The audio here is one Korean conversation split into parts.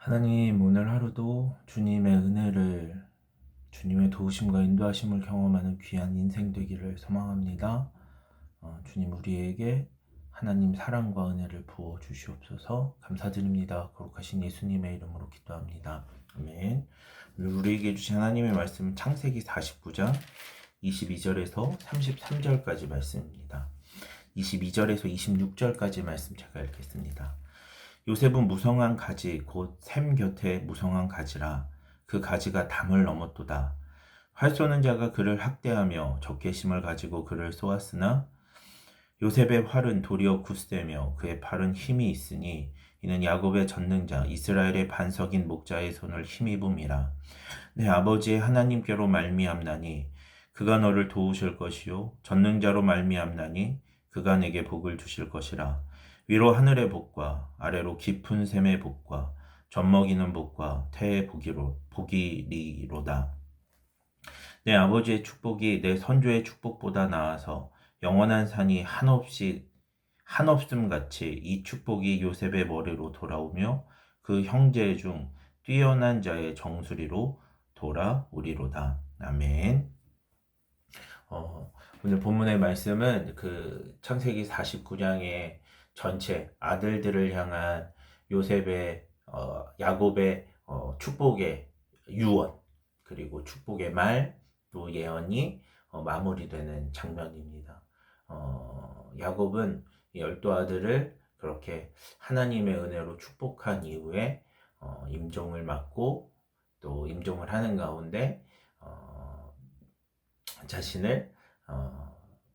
하나님, 오늘 하루도 주님의 은혜를, 주님의 도우심과 인도하심을 경험하는 귀한 인생 되기를 소망합니다. 주님, 우리에게 하나님 사랑과 은혜를 부어 주시옵소서. 감사드립니다. 거룩하신 예수님의 이름으로 기도합니다. 아멘. 오늘 우리에게 주신 하나님의 말씀은 창세기 49장 22절에서 33절까지 말씀입니다. 22절에서 26절까지 말씀 제가 읽겠습니다. 요셉은 무성한 가지 곧 샘 곁에 무성한 가지라. 그 가지가 담을 넘었도다. 활 쏘는 자가 그를 학대하며 적개심을 가지고 그를 쏘았으나 요셉의 활은 도리어 굳세며 그의 팔은 힘이 있으니 이는 야곱의 전능자 이스라엘의 반석인 목자의 손을 힘입음이라. 내 아버지의 하나님께로 말미암나니 그가 너를 도우실 것이요 전능자로 말미암나니 그가 내게 복을 주실 것이라. 위로 하늘의 복과 아래로 깊은 샘의 복과 젖먹이는 복과 태의 복이리로다. 내 아버지의 축복이 내 선조의 축복보다 나아서 영원한 산이 한없음 같이 이 축복이 요셉의 머리로 돌아오며 그 형제 중 뛰어난 자의 정수리로 돌아오리로다. 아멘. 오늘 본문의 말씀은 그 창세기 49장의 전체 아들들을 향한 요셉의 야곱의 축복의 유언 그리고 축복의 말 또 예언이 마무리되는 장면입니다. 야곱은 12 아들을 그렇게 하나님의 은혜로 축복한 이후에 임종을 맡고 또 임종을 하는 가운데 자신을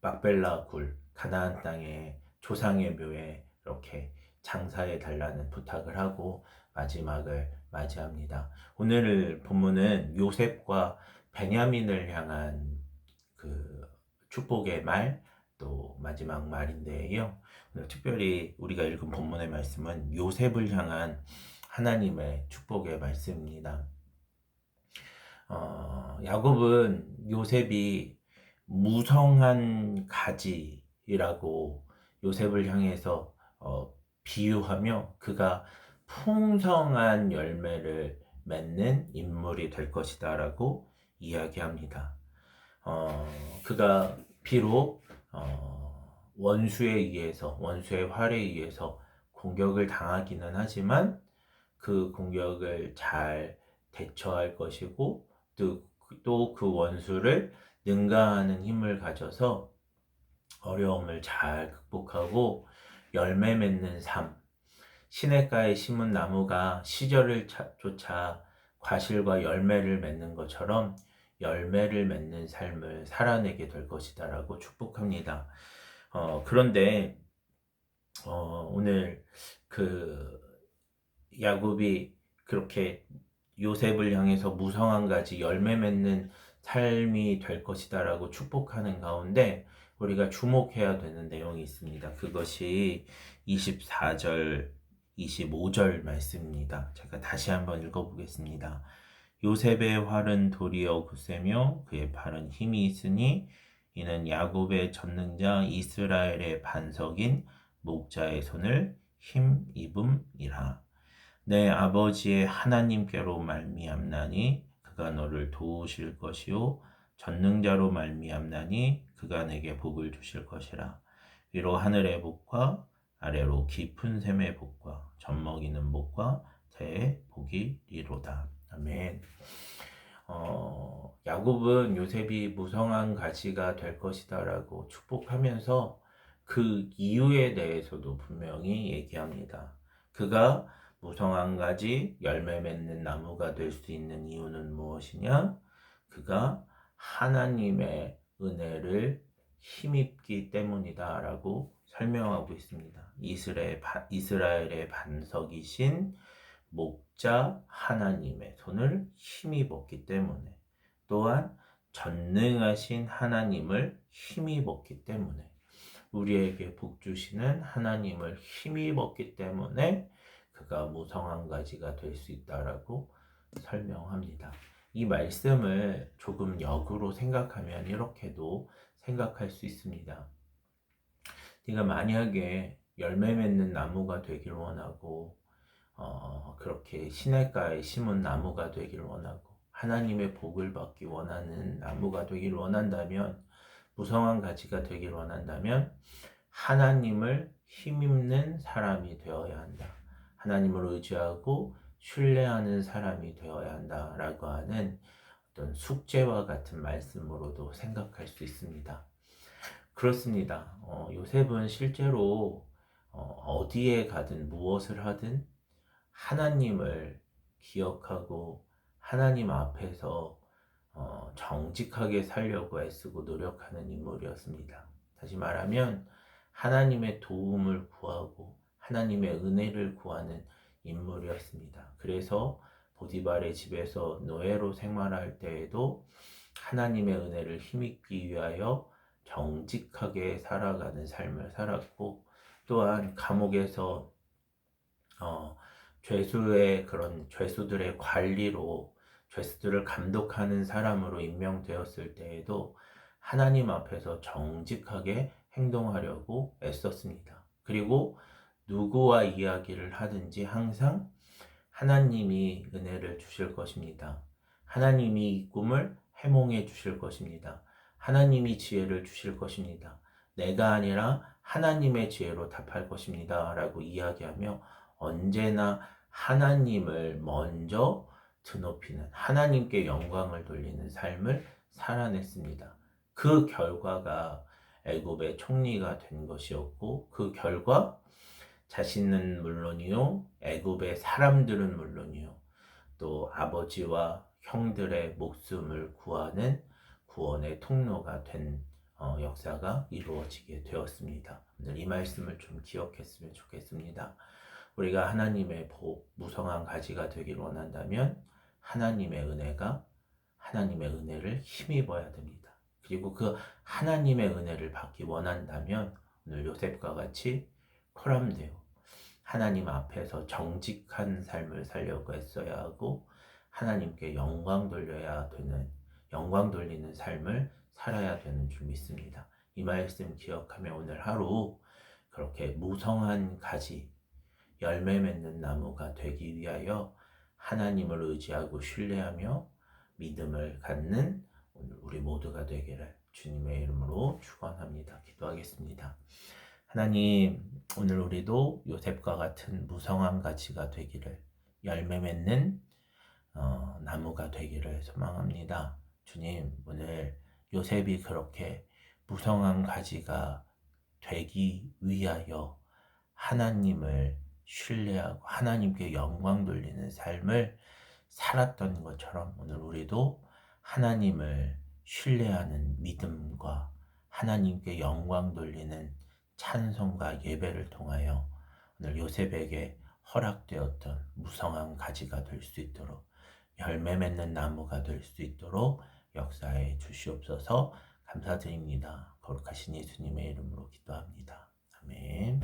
막벨라 굴 가나안 땅의 조상의 묘에 이렇게 장사해 달라는 부탁을 하고 마지막을 맞이합니다. 오늘 본문은 요셉과 베냐민을 향한 그 축복의 말, 또 마지막 말인데요. 오늘 특별히 우리가 읽은 본문의 말씀은 요셉을 향한 하나님의 축복의 말씀입니다. 야곱은 요셉이 무성한 가지라고 요셉을 향해서 비유하며 그가 풍성한 열매를 맺는 인물이 될 것이다 라고 이야기합니다. 그가 비록 원수에 의해서 원수의 활에 의해서 공격을 당하기는 하지만 그 공격을 잘 대처할 것이고 또 그 원수를 능가하는 힘을 가져서 어려움을 잘 극복하고 열매 맺는 삶, 시냇가에 심은 나무가 시절을 쫓아 과실과 열매를 맺는 것처럼 열매를 맺는 삶을 살아내게 될 것이다 라고 축복합니다. 그런데 오늘 그 야곱이 그렇게 요셉을 향해서 무성한 가지 열매 맺는 삶이 될 것이다 라고 축복하는 가운데 우리가 주목해야 되는 내용이 있습니다. 그것이 24절, 25절 말씀입니다. 제가 다시 한번 읽어보겠습니다. 요셉의 활은 도리어 굳세며 그의 팔은 힘이 있으니 이는 야곱의 전능자 이스라엘의 반석인 목자의 손을 힘입음이라. 내 아버지의 하나님께로 말미암나니 그가 너를 도우실 것이요 전능자로 말미암나니 그가 내게 복을 주실 것이라. 위로 하늘의 복과 아래로 깊은 샘의 복과 젖먹이는 복과 태의 복이리로다. 아멘. 야곱은 요셉이 무성한 가지가 될 것이다 라고 축복하면서 그 이유에 대해서도 분명히 얘기합니다. 그가 무성한 가지 열매 맺는 나무가 될 수 있는 이유는 무엇이냐? 그가 하나님의 은혜를 힘입기 때문이다 라고 설명하고 있습니다. 이스라엘의 반석이신 목자 하나님의 손을 힘입었기 때문에, 또한 전능하신 하나님을 힘입었기 때문에, 우리에게 복 주시는 하나님을 힘입었기 때문에 그가 무성한 가지가 될 수 있다라고 설명합니다. 이 말씀을 조금 역으로 생각하면 이렇게도 생각할 수 있습니다. 네가 만약에 열매 맺는 나무가 되길 원하고 그렇게 시냇가에 심은 나무가 되길 원하고 하나님의 복을 받기 원하는 나무가 되길 원한다면, 무성한 가지가 되길 원한다면 하나님을 힘입는 사람이 되어야 한다. 하나님을 의지하고 신뢰하는 사람이 되어야 한다라고 하는 어떤 숙제와 같은 말씀으로도 생각할 수 있습니다. 그렇습니다. 요셉은 실제로 어디에 가든 무엇을 하든 하나님을 기억하고 하나님 앞에서 정직하게 살려고 애쓰고 노력하는 인물이었습니다. 다시 말하면 하나님의 도움을 구하고 하나님의 은혜를 구하는 인물이었습니다. 그래서 보디발의 집에서 노예로 생활할 때에도 하나님의 은혜를 힘입기 위하여 정직하게 살아가는 삶을 살았고, 또한 감옥에서 죄수들의 관리로 죄수들을 감독하는 사람으로 임명되었을 때에도 하나님 앞에서 정직하게 행동하려고 애썼습니다. 그리고 누구와 이야기를 하든지 항상 하나님이 은혜를 주실 것입니다. 하나님이 이 꿈을 해몽해 주실 것입니다. 하나님이 지혜를 주실 것입니다. 내가 아니라 하나님의 지혜로 답할 것입니다. 라고 이야기하며 언제나 하나님을 먼저 드높이는, 하나님께 영광을 돌리는 삶을 살아냈습니다. 그 결과가 애굽의 총리가 된 것이었고, 그 결과 자신은 물론이요, 애굽의 사람들은 물론이요, 또 아버지와 형들의 목숨을 구하는 구원의 통로가 된 역사가 이루어지게 되었습니다. 오늘 이 말씀을 좀 기억했으면 좋겠습니다. 우리가 하나님의 복, 무성한 가지가 되길 원한다면 하나님의 은혜를 힘입어야 됩니다. 그리고 그 하나님의 은혜를 받기 원한다면 오늘 요셉과 같이 코람되어 하나님 앞에서 정직한 삶을 살려고 했어야 하고 하나님께 영광 돌리는 삶을 살아야 되는 줄 믿습니다. 이 말씀 기억하며 오늘 하루 그렇게 무성한 가지, 열매 맺는 나무가 되기 위하여 하나님을 의지하고 신뢰하며 믿음을 갖는 오늘 우리 모두가 되기를 주님의 이름으로 축원합니다. 기도하겠습니다. 하나님, 오늘 우리도 요셉과 같은 무성한 가지가 되기를, 열매 맺는 나무가 되기를 소망합니다. 주님, 오늘 요셉이 그렇게 무성한 가지가 되기 위하여 하나님을 신뢰하고 하나님께 영광 돌리는 삶을 살았던 것처럼 오늘 우리도 하나님을 신뢰하는 믿음과 하나님께 영광 돌리는 찬송과 예배를 통하여 오늘 요셉에게 허락되었던 무성한 가지가 될 수 있도록, 열매 맺는 나무가 될 수 있도록 역사해 주시옵소서. 감사드립니다. 거룩하신 예수님의 이름으로 기도합니다. 아멘.